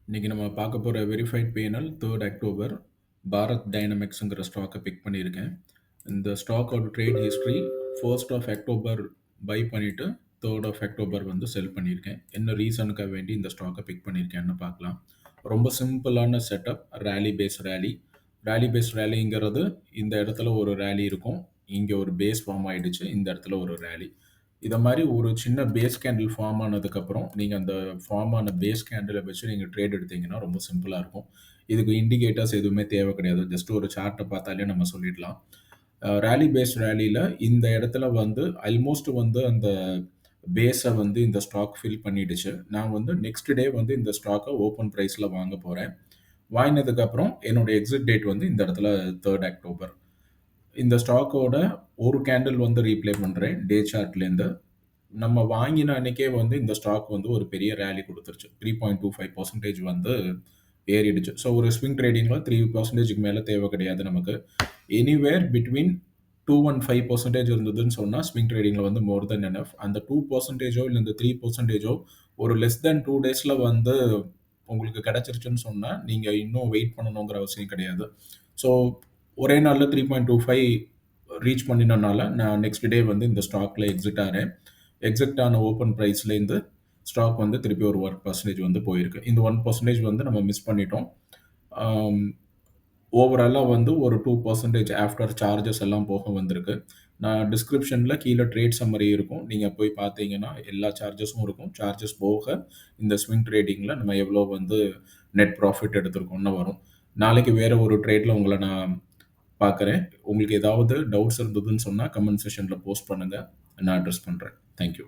இன்னைக்கு நம்ம பார்க்க போற வெரிஃபைட் P&L 3 அக்டோபர் பாரத் டைனமிக்ஸ்ங்கிற ஸ்டாக்கை பிக் பண்ணியிருக்கேன். இந்த ஸ்டாக்கோட trade history 1st of October buy பண்ணிட்டு 3rd ஆஃப் அக்டோபர் வந்து செல் பண்ணியிருக்கேன். என்ன ரீசனுக்காக வேண்டி இந்த ஸ்டாக்கை பிக் பண்ணியிருக்கேன்னு பார்க்கலாம். ரொம்ப சிம்பிளான செட்டப், ரேலி பேஸ் ரேலிங்கிறது இந்த இடத்துல ஒரு ரேலி இருக்கும். இங்கே ஒரு பேஸ் ஃபார்ம் ஆயிடுச்சு. இந்த இடத்துல ஒரு ரேலி. இத மாரி ஒரு சின்ன பேஸ் கேண்டில் ஃபார்ம் ஆனதுக்கப்புறம், நீங்க அந்த ஃபார்ம் ஆன பேஸ் கேண்டில வச்சு நீங்க ட்ரேட் எடுத்தீங்கன்னா, ரொம்ப சிம்பிளா இருக்கும். இதுக்கு இண்டிகேட்டர்ஸ் எதுவுமே தேவை கிடையாது. ஜஸ்ட் ஒரு சார்ட்ட பார்த்தாலே நம்ம சொல்லிடலாம். ராலி பேஸ் ராலில இந்த இடத்துல வந்து ஆல்மோஸ்ட் வந்து அந்த பேஸ வந்து இந்த ஸ்டாக் ஃபில் பண்ணிடுச்சு. நான் வந்து நெக்ஸ்ட் டே வந்து இந்த ஸ்டாக்க ஓப்பன் பிரைஸ்ல வாங்க போறேன். வாங்கினதுக்கப்புறம் என்னோட எக்ஸிட் டேட் வந்து இந்த இடத்துல 3 அக்டோபர். இந்த ஸ்டாக்கோட ஒரு கேண்டில் வந்து ரீப்ளே பண்றேன் டே சார்ட்லேருந்து. நம்ம வாங்கின அன்னைக்கே வந்து இந்த ஸ்டாக் வந்து ஒரு பெரிய ரேலி குடுத்துருச்சு. 3.25% வந்து ஏறிடுச்சு. ஸோ ஒரு ஸ்விங் ட்ரேடிங்ல 3%க்கு மேல தேவை கிடையாது நமக்கு. எனிவேர் பிட்வீன் 2 அண்ட் 5% இருந்ததுன்னு சொன்னா, ஸ்விங் ட்ரேடிங்ல வந்து மோர் தென் எனஃப். அந்த 2%ஓ இல்ல இந்த 3%ஓ ஒரு லெஸ் தென் 2 டேஸ்ல வந்து உங்களுக்கு கிடைச்சிருச்சுன்னு சொன்னா, நீங்க இன்னும் வெயிட் பண்ணணுங்கிற அவசியம் கிடையாது. ஸோ ஒரே நாள்ல 3.25 ரீச் பண்ணினனால, நான் நெக்ஸ்ட் டே வந்து இந்த ஸ்டாக்ல எக்ஸிட் ஆறேன். எக்ஸிட் ஆன ஓப்பன் பிரைஸ்லேருந்து ஸ்டாக் வந்து திருப்பி ஒரு 1% வந்து போயிருக்கு. இந்த 1% வந்து நம்ம மிஸ் பண்ணிட்டோம். ஆம், ஓவராலா வந்து ஒரு 2% ஆஃப்டர் சார்ஜஸ் எல்லாம் போக வந்திருக்கு. நான் டிஸ்கிரிப்ஷன்ல கீழ ட்ரேட் சம்மரி இருக்கும். நீங்க போய் பார்த்தீங்கன்னா, எல்லா சார்ஜஸும் இருக்கும். சார்ஜஸ் போக இந்த ஸ்விங் ட்ரேடிங்ல நம்ம எவ்வளோ வந்து நெட் ப்ராஃபிட் எடுத்திருக்கோம்னு வரும். நாளைக்கு வேற ஒரு ட்ரேட்ல உங்கள நான் பார்க்குறேன். உங்களுக்கு ஏதாவது டவுட்ஸ் இருந்ததுன்னு சொன்னா, கமெண்ட் செக்ஷன்ல போஸ்ட் பண்ணுங்க. நான் அட்ரஸ் பண்றேன். Thank you.